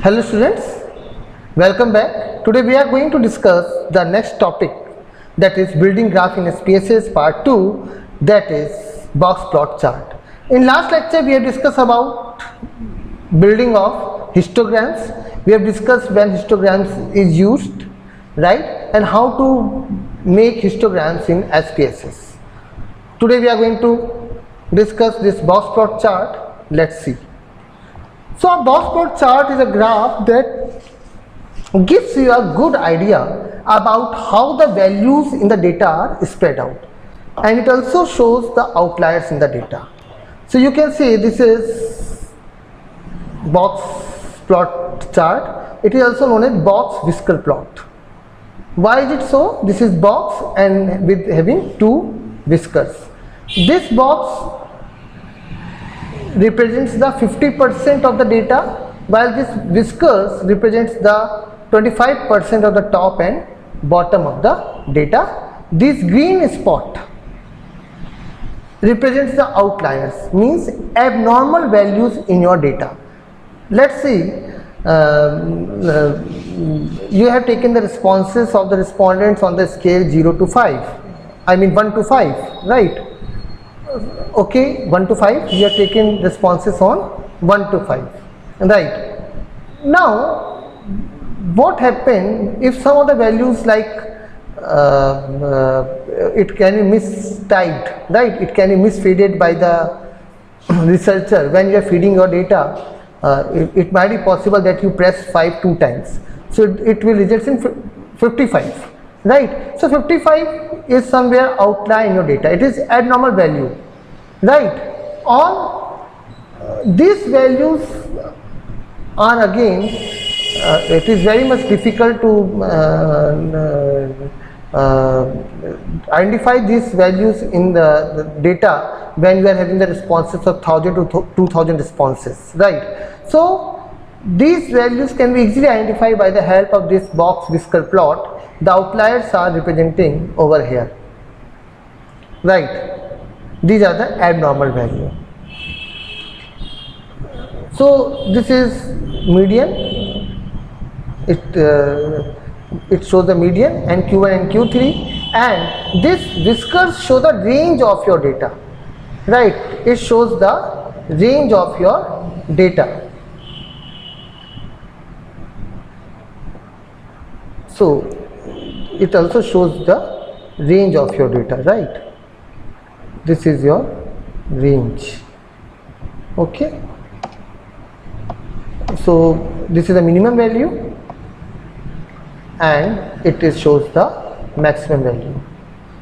Hello students, welcome back. Today we are going to discuss the next topic, that is building graph in SPSS part 2, that is box plot chart. In last lecture we have discussed about building of histograms. We have discussed when histograms is used, right, and how to make histograms in SPSS. Today we are going to discuss this box plot chart. Let's see. So a box plot chart is a graph that gives you a good idea about how the values in the data are spread out, and it also shows the outliers in the data. So you can see this is box plot chart. It is also known as box whisker plot. Why is it so? This is box and with having two whiskers. This box represents the 50% of the data, while this whiskers represents the 25% of the top and bottom of the data. This green spot represents the outliers, means abnormal values in your data. Let's see, you have taken the responses of the respondents on the scale 0 to 5, I mean 1 to 5, right? Okay, 1 to 5, you are taking responses on 1 to 5, right? Now what happened if some of the values like it can be mistyped, right? It can be misfeeded by the researcher. When you are feeding your data, it might be possible that you press 5 2 times, so it will result in 55, right? So 55 is somewhere outlier in your data. It is abnormal value, right? On these values are again it is very much difficult to identify these values in the data when you are having the responses of 1000 to 2000 responses, right? So these values can be easily identified by the help of this box whisker plot. The outliers are representing over here, right? These are the abnormal value. So this is median. It shows the median and Q1 and Q3, and this whiskers show the range of your data, right? It shows the range of your data. So it also shows the range of your data, right? This is your range. Okay, so this is the minimum value and it shows the maximum value.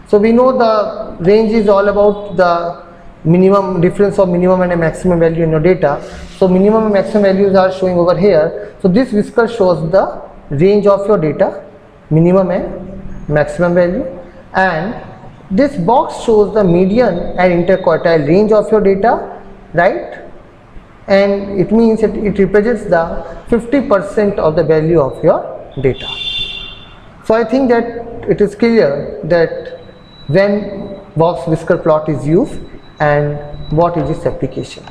So we know the range is all about the minimum difference of minimum and a maximum value in your data. So minimum and maximum values are showing over here. So this whisker shows the range of your data, minimum and maximum value, and this box shows the median and interquartile range of your data, right? And it means it represents the 50% of the value of your data. So I think that it is clear that when box whisker plot is used and what is its application.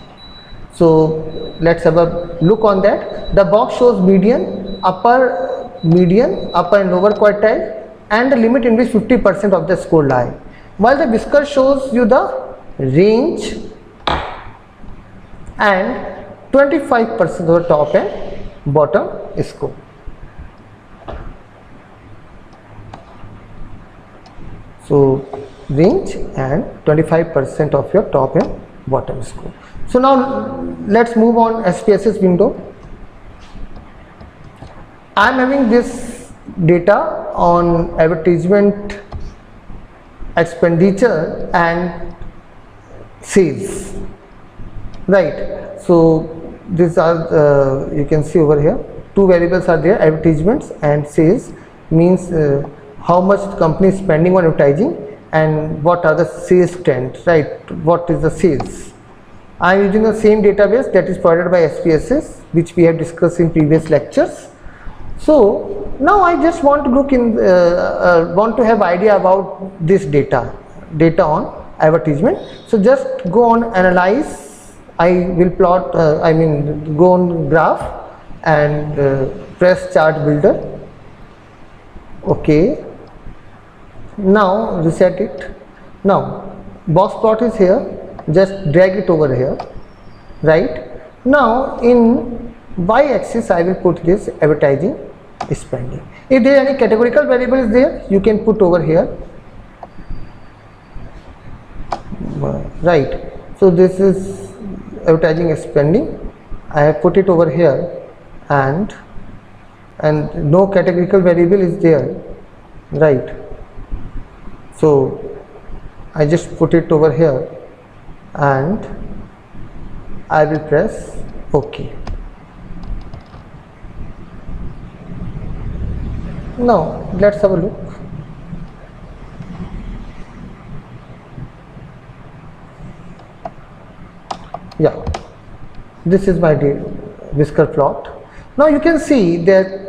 So let's have a look on that. The box shows median, upper and lower quartile, and the limit in which 50% of the score lie, while the whisker shows you the range and 25% of the top and bottom score. So range and 25% of your top and bottom score. So now let's move on SPSS window. I am having this data on advertisement, expenditure and sales, right? So these are you can see over here two variables are there, advertisements and sales, means how much the company is spending on advertising and what are the sales trends, right? What is the sales? I am using the same database that is provided by SPSS, which we have discussed in previous lectures. So now I just want to look in, want to have idea about this data on advertisement. So just go on analyze I will plot, go on graph and press chart builder. Okay, now reset it. Now box plot is here, just drag it over here, right? Now in y-axis I will put this advertising spending. If there any categorical variable is there, you can put over here, right? So this is advertising spending. I have put it over here, and no categorical variable is there, right? So I just put it over here and I will press OK. Now let's have a look. Yeah, this is my whisker plot. Now you can see that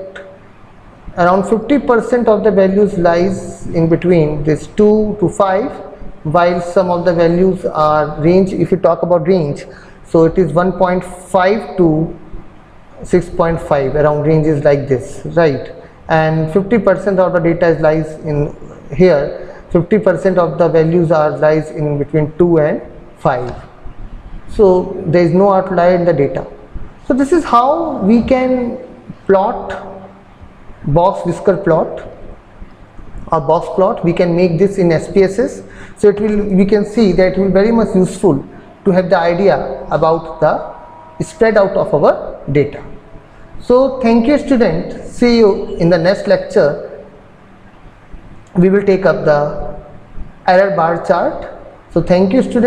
around 50% of the values lies in between this 2 to 5, while some of the values are range. If you talk about range, so it is 1.5 to 6.5, around ranges like this, right? And 50% of the data lies in here. 50% of the values are lies in between 2 and 5. So there is no outlier in the data. So this is how we can plot box whisker plot or box plot. We can make this in SPSS. So it will, we can see that it will very much useful to have the idea about the spread out of our data. So thank you student. See you in the next lecture. We will take up the error bar chart. So thank you student.